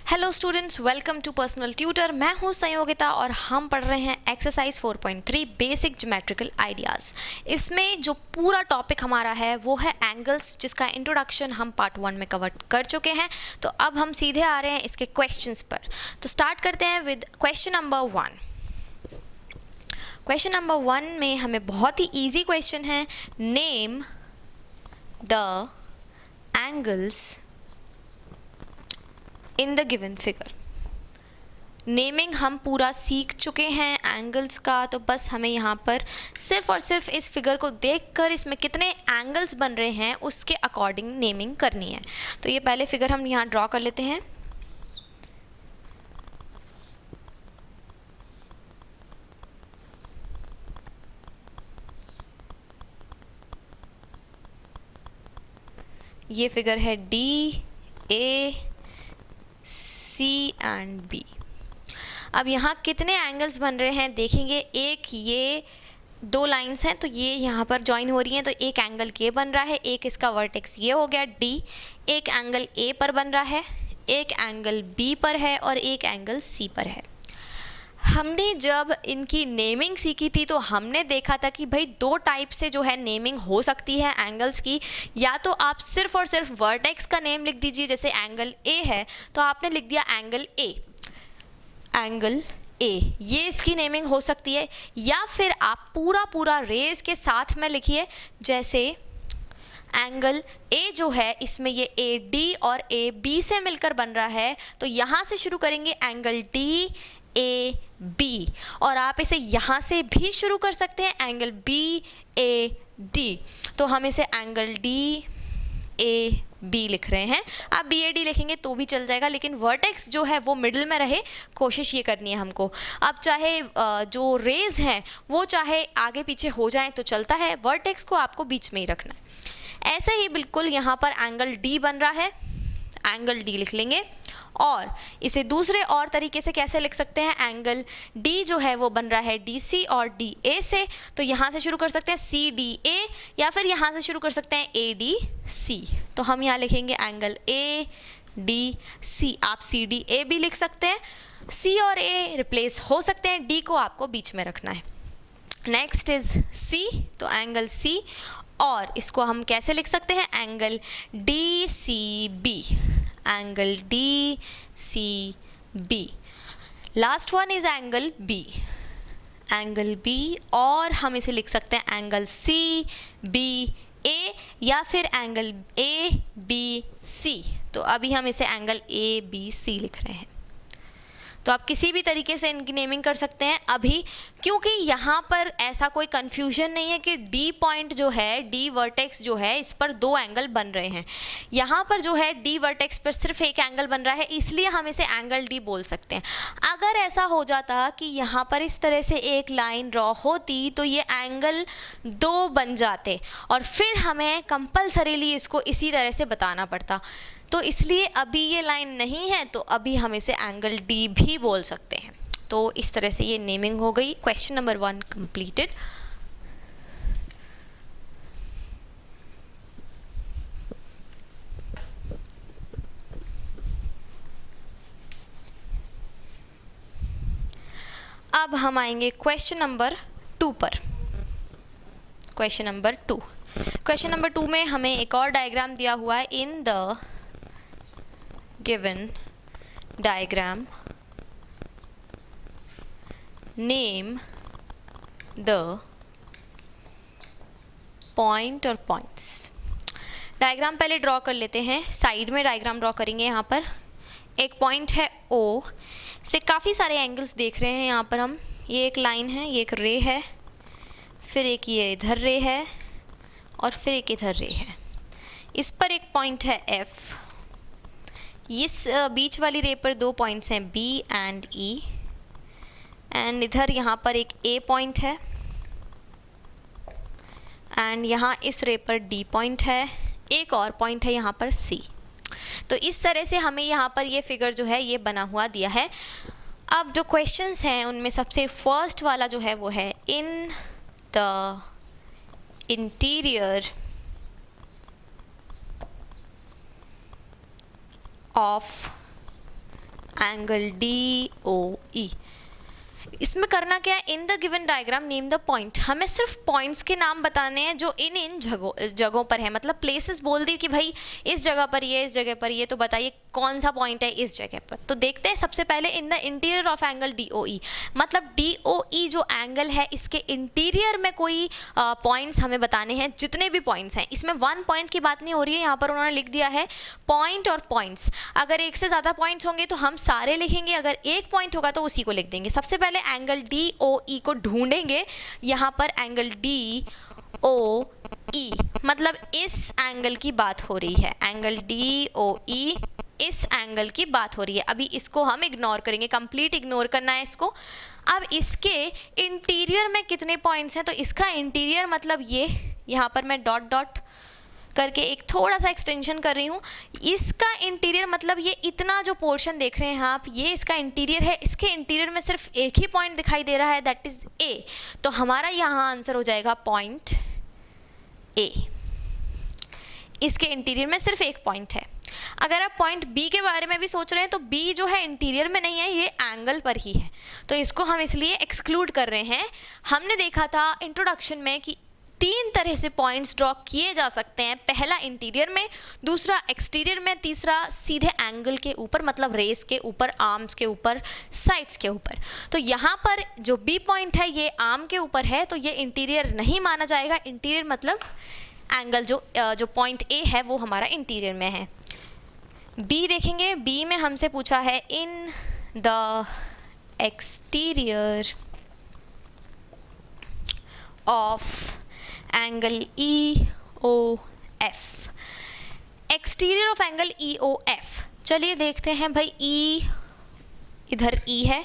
Hello students, welcome to personal tutor. मैं हूं संयोगिता और हम पढ़ रहे हैं एक्सरसाइज 4.3 बेसिक ज्योमेट्रिकल आइडियाज़। इसमें जो पूरा टॉपिक हमारा है वो है एंगल्स, जिसका इंट्रोडक्शन हम पार्ट 1 में कवर कर चुके हैं। तो अब हम सीधे आ रहे हैं इसके क्वेश्चंस पर। तो स्टार्ट करते हैं with question number 1। Question number 1 में हमें बहुत ही ईजी क्वेश्चन है। Name the angles in the given figure. Naming हम पूरा सीख चुके हैं एंगल्स का, तो बस हमें यहाँ पर सिर्फ और सिर्फ इस फिगर को देखकर इसमें कितने एंगल्स बन रहे हैं उसके अकॉर्डिंग नेमिंग करनी है। तो ये पहले फिगर हम यहाँ ड्रॉ कर लेते हैं। ये फिगर है D, A, C and B. अब यहाँ कितने एंगल्स बन रहे हैं देखेंगे। एक ये दो लाइंस हैं तो ये यहाँ पर ज्वाइन हो रही हैं, तो एक एंगल के बन रहा है, एक इसका वर्टेक्स ये हो गया डी। एक एंगल ए पर बन रहा है, एक एंगल बी पर है और एक एंगल सी पर है। हमने जब इनकी नेमिंग सीखी थी तो हमने देखा था कि भाई दो टाइप से जो है नेमिंग हो सकती है एंगल्स की। या तो आप सिर्फ और सिर्फ वर्टेक्स का नेम लिख दीजिए, जैसे एंगल ए है तो आपने लिख दिया एंगल ए, एंगल ए, ये इसकी नेमिंग हो सकती है। या फिर आप पूरा रेज के साथ में लिखिए, जैसे एंगल ए जो है इसमें ये ए डी और ए बी से मिलकर बन रहा है, तो यहाँ से शुरू करेंगे एंगल डी ए बी, और आप इसे यहाँ से भी शुरू कर सकते हैं एंगल बी ए डी। तो हम इसे एंगल डी ए बी लिख रहे हैं। आप बी ए डी लिखेंगे तो भी चल जाएगा, लेकिन वर्टेक्स जो है वो मिडिल में रहे, कोशिश ये करनी है हमको। अब चाहे जो रेज हैं वो चाहे आगे पीछे हो जाएं तो चलता है, वर्टेक्स को आपको बीच में ही रखना है। ऐसे ही बिल्कुल यहाँ पर एंगल डी बन रहा है, एंगल डी लिख लेंगे। और इसे दूसरे और तरीके से कैसे लिख सकते हैं, एंगल डी जो है वो बन रहा है डी सी और डी ए से, तो यहाँ से शुरू कर सकते हैं सी डी ए, या फिर यहाँ से शुरू कर सकते हैं ए डी सी। तो हम यहाँ लिखेंगे एंगल ए डी सी। आप सी डी ए भी लिख सकते हैं, सी और ए रिप्लेस हो सकते हैं, डी को आपको बीच में रखना है। नेक्स्ट इज सी, तो एंगल सी, और इसको हम कैसे लिख सकते हैं, angle D C B, angle D C B. Last one is angle B, angle B, और हम इसे लिख सकते हैं एंगल सी बी ए, या फिर एंगल ए बी सी। तो अभी हम इसे एंगल ए बी सी लिख रहे हैं। तो आप किसी भी तरीके से इनकी नेमिंग कर सकते हैं अभी, क्योंकि यहाँ पर ऐसा कोई कन्फ्यूजन नहीं है कि डी पॉइंट जो है, डी वर्टेक्स जो है, इस पर दो एंगल बन रहे हैं। यहाँ पर जो है डी वर्टेक्स पर सिर्फ एक एंगल बन रहा है, इसलिए हम इसे एंगल डी बोल सकते हैं। अगर ऐसा हो जाता कि यहाँ पर इस तरह से एक लाइन ड्रॉ होती तो ये एंगल दो बन जाते और फिर हमें कंपल्सरीली इसको इसी तरह से बताना पड़ता। तो इसलिए अभी ये लाइन नहीं है, तो अभी हम इसे एंगल डी भी बोल सकते हैं। तो इस तरह से ये नेमिंग हो गई। Question number 1 completed. अब हम आएंगे क्वेश्चन नंबर 2 पर। क्वेश्चन नंबर 2, क्वेश्चन नंबर 2 में हमें एक और डायग्राम दिया हुआ है। In the given diagram name the point or points। Diagram पहले ड्रॉ कर लेते हैं, साइड में डायग्राम ड्रॉ करेंगे। यहाँ पर एक पॉइंट है O से काफ़ी सारे एंगल्स देख रहे हैं यहाँ पर हम। ये एक लाइन है, ये एक रे है, फिर एक ये इधर रे है और फिर एक इधर रे है। इस पर एक पॉइंट है F। इस बीच वाली रे पर दो पॉइंट्स हैं B एंड E, एंड इधर यहाँ पर एक A पॉइंट है, एंड यहाँ इस रे पर D पॉइंट है, एक और पॉइंट है यहाँ पर C। तो इस तरह से हमें यहाँ पर ये फिगर जो है ये बना हुआ दिया है। अब जो क्वेश्चंस हैं उनमें सबसे फर्स्ट वाला जो है वो है in the interior of angle DOE। इसमें करना क्या है, in the given diagram name the point. हमें सिर्फ पॉइंट्स के नाम बताने हैं जो इन जगहों पर है, मतलब प्लेसेस बोल दी कि भाई इस जगह पर ये, इस जगह पर ये, तो बताइए कौन सा पॉइंट है इस जगह पर। तो देखते हैं सबसे पहले in the interior of angle DOE, मतलब DOE जो एंगल है इसके इंटीरियर में कोई पॉइंट्स हमें बताने हैं, जितने भी पॉइंट्स हैं। इसमें वन पॉइंट की बात नहीं हो रही है, यहाँ पर उन्होंने लिख दिया है पॉइंट और पॉइंट्स। अगर एक से ज़्यादा पॉइंट्स होंगे तो हम सारे लिखेंगे, अगर एक पॉइंट होगा तो उसी को लिख देंगे। सबसे पहले एंगल DOE को ढूंढेंगे। यहाँ पर एंगल DOE मतलब इस एंगल की बात हो रही है, एंगल DOE इस एंगल की बात हो रही है। अभी इसको हम इग्नोर करेंगे, कंप्लीट इग्नोर करना है इसको। अब इसके इंटीरियर में कितने पॉइंट्स हैं, तो इसका इंटीरियर मतलब ये, यहाँ पर मैं डॉट डॉट करके एक थोड़ा सा एक्सटेंशन कर रही हूँ। इसका इंटीरियर मतलब ये इतना जो पोर्शन देख रहे हैं आप, ये इसका इंटीरियर है। इसके इंटीरियर में सिर्फ एक ही पॉइंट दिखाई दे रहा है, दैट इज A। तो हमारा यहाँ आंसर हो जाएगा पॉइंट A। इसके इंटीरियर में सिर्फ एक पॉइंट है। अगर आप पॉइंट B के बारे में भी सोच रहे हैं तो B जो है इंटीरियर में नहीं है, ये एंगल पर ही है, तो इसको हम इसलिए एक्सक्लूड कर रहे हैं। हमने देखा था इंट्रोडक्शन में कि तीन तरह से पॉइंट्स ड्रॉ किए जा सकते हैं, पहला इंटीरियर में, दूसरा एक्सटीरियर में, तीसरा सीधे एंगल के ऊपर, मतलब रेस के ऊपर, आर्म्स के ऊपर, साइड्स के ऊपर। तो यहाँ पर जो B पॉइंट है ये आर्म के ऊपर है, तो ये इंटीरियर नहीं माना जाएगा। इंटीरियर मतलब एंगल जो पॉइंट A है वो हमारा इंटीरियर में है। B देखेंगे, B में हमसे पूछा है in the exterior of angle EOF, exterior of angle EOF। चलिए देखते हैं भाई, E इधर E है,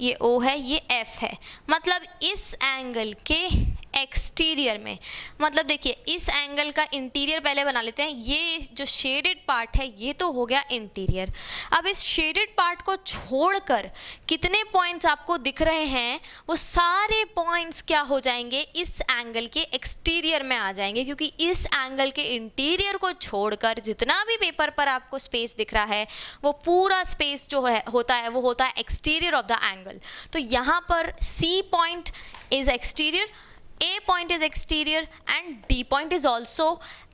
ये O है, ये F है, मतलब इस एंगल के एक्सटीरियर में, मतलब देखिए इस एंगल का इंटीरियर पहले बना लेते हैं। ये जो शेडेड पार्ट है ये तो हो गया इंटीरियर। अब इस शेडेड पार्ट को छोड़कर कितने पॉइंट्स आपको दिख रहे हैं, वो सारे पॉइंट्स क्या हो जाएंगे, इस एंगल के एक्सटीरियर में आ जाएंगे, क्योंकि इस एंगल के इंटीरियर को छोड़कर जितना भी पेपर पर आपको स्पेस दिख रहा है वो पूरा स्पेस जो है होता है वो होता है एक्सटीरियर ऑफ द एंगल। तो यहाँ पर C point is exterior, A point is exterior and D point is also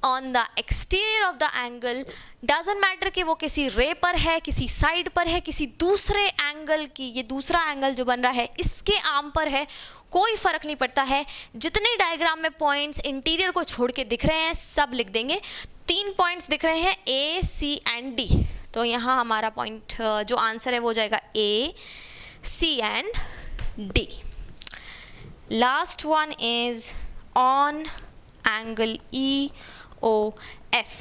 on the exterior of the angle। doesn't matter कि वो किसी रे पर है, किसी साइड पर है, किसी दूसरे एंगल की, ये दूसरा एंगल जो बन रहा है इसके आर्म पर है, कोई फर्क नहीं पड़ता है। जितने डायग्राम में पॉइंट्स इंटीरियर को छोड़ के दिख रहे हैं सब लिख देंगे। तीन पॉइंट्स दिख रहे हैं A, C एंड D, तो यहाँ हमारा पॉइंट जो आंसर है वो हो जाएगा A, C and D। Last one is on angle EOF।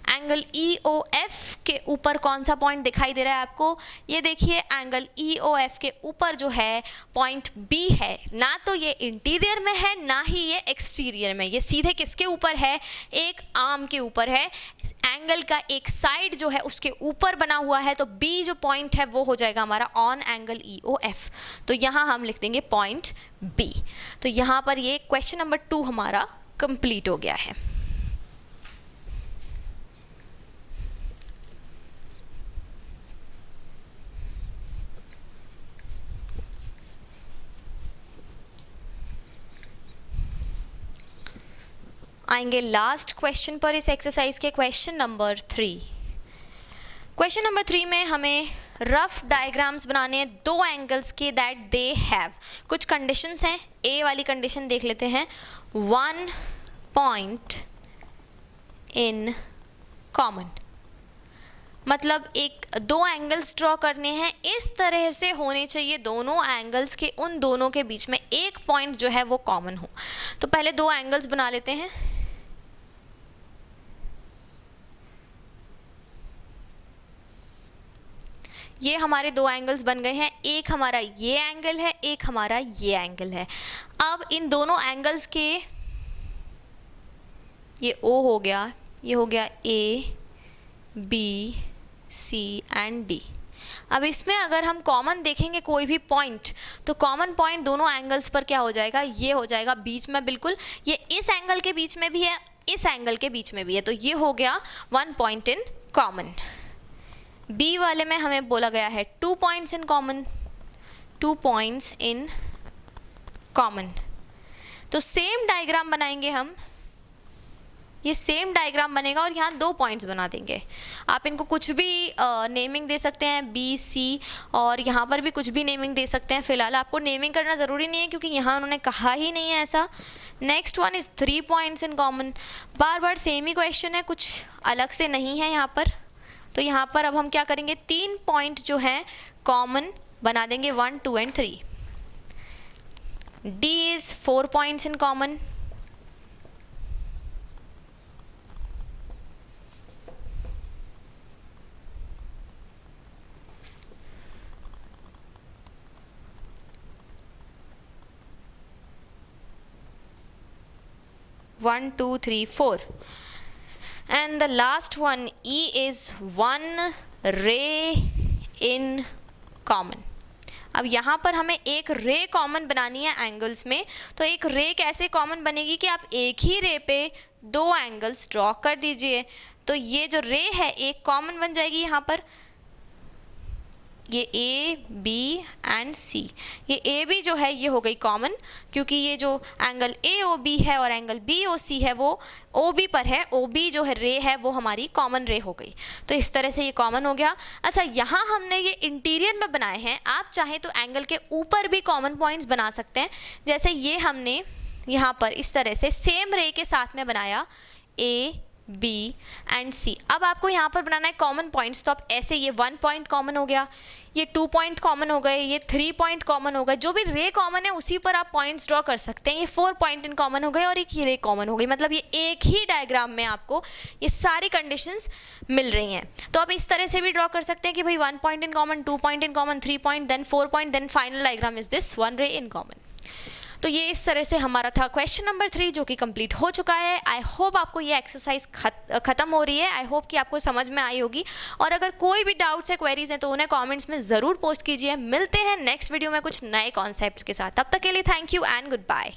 Angle EOF के ऊपर कौन सा पॉइंट दिखाई दे रहा है आपको, ये देखिए एंगल EOF के ऊपर जो है पॉइंट B है, ना तो ये इंटीरियर में है ना ही ये एक्सटीरियर में, ये सीधे किसके ऊपर है, एक आर्म के ऊपर है। एंगल का एक साइड जो है उसके ऊपर बना हुआ है, तो B जो पॉइंट है वो हो जाएगा हमारा ऑन एंगल EOF। तो यहाँ हम लिख देंगे पॉइंट B। तो यहाँ पर ये क्वेश्चन नंबर 2 हमारा कंप्लीट हो गया है। आएंगे लास्ट क्वेश्चन पर इस एक्सरसाइज के, क्वेश्चन नंबर 3। क्वेश्चन नंबर 3 में हमें रफ डायग्राम्स बनाने हैं दो एंगल्स के, दैट दे हैव कुछ कंडीशंस हैं। ए वाली कंडीशन देख लेते हैं, 1 पॉइंट इन कॉमन, मतलब एक दो एंगल्स ड्रॉ करने हैं, इस तरह से होने चाहिए दोनों एंगल्स के, उन दोनों के बीच में एक पॉइंट जो है वो कॉमन हो। तो पहले दो एंगल्स बना लेते हैं। ये हमारे दो एंगल्स बन गए हैं, एक हमारा ये एंगल है, एक हमारा ये एंगल है। अब इन दोनों एंगल्स के, ये O हो गया, ये हो गया A, B, C and D। अब इसमें अगर हम कॉमन देखेंगे कोई भी पॉइंट, तो कॉमन पॉइंट दोनों एंगल्स पर क्या हो जाएगा, ये हो जाएगा बीच में, बिल्कुल ये इस एंगल के बीच में भी है, इस एंगल के बीच में भी है, तो ये हो गया 1 पॉइंट इन कॉमन। बी वाले में हमें बोला गया है 2 points in common, 2 points in common. तो सेम डायग्राम बनाएंगे हम, ये सेम डायग्राम बनेगा और यहाँ 2 पॉइंट्स बना देंगे। आप इनको कुछ भी नेमिंग दे सकते हैं, बी सी, और यहाँ पर भी कुछ भी नेमिंग दे सकते हैं। फिलहाल आपको नेमिंग करना ज़रूरी नहीं है क्योंकि यहाँ उन्होंने कहा ही नहीं है ऐसा। Next one is 3 points in common. Bar bar same he question है, कुछ अलग से नहीं है यहाँ पर। तो यहाँ पर अब हम क्या करेंगे, 3 पॉइंट जो हैं कॉमन बना देंगे, 1, 2 and 3। D is 4 points in common. One, 2, 3, 4, and the last one E is 1 ray in common। अब यहाँ पर हमें एक रे कॉमन बनानी है एंगल्स में। तो एक रे कैसे कॉमन बनेगी कि आप एक ही रे पे 2 एंगल्स ड्रॉ कर दीजिए। तो ये जो रे है एक कॉमन बन जाएगी यहाँ पर, ये ए बी एंड सी। ये ए बी जो है ये हो गई कॉमन, क्योंकि ये जो एंगल ए ओ बी है और एंगल बी ओ सी है वो ओ बी पर है। ओ बी जो है रे है वो हमारी कॉमन रे हो गई। तो इस तरह से ये कॉमन हो गया। अच्छा, यहाँ हमने ये इंटीरियर में बनाए हैं, आप चाहें तो एंगल के ऊपर भी कॉमन पॉइंट्स बना सकते हैं। जैसे ये हमने यहाँ पर इस तरह से सेम रे के साथ में बनाया ए बी एंड सी। अब आपको यहाँ पर बनाना है कॉमन पॉइंट्स। तो आप ऐसे, ये 1 पॉइंट कॉमन हो गया, ये 2 पॉइंट कॉमन हो गए, ये 3 पॉइंट कॉमन हो गए। जो भी रे कॉमन है उसी पर आप पॉइंट्स ड्रॉ कर सकते हैं। ये 4 पॉइंट इन कॉमन हो गए और एक ये रे कॉमन हो गई। मतलब ये एक ही डायग्राम में आपको ये सारी कंडीशंस मिल रही हैं। तो आप इस तरह से भी ड्रॉ कर सकते हैं कि भाई 1 point in common, 2 point in common, 3 point, then 4 point, then final diagram is this 1 ray in common. तो ये इस तरह से हमारा था क्वेश्चन नंबर 3 जो कि कंप्लीट हो चुका है। आई होप आपको ये एक्सरसाइज खत्म हो रही है। आई होप कि आपको समझ में आई होगी। और अगर कोई भी डाउट्स है, क्वेरीज हैं, तो उन्हें कमेंट्स में ज़रूर पोस्ट कीजिए। मिलते हैं नेक्स्ट वीडियो में कुछ नए कॉन्सेप्ट्स के साथ। तब तक के लिए thank you and good bye.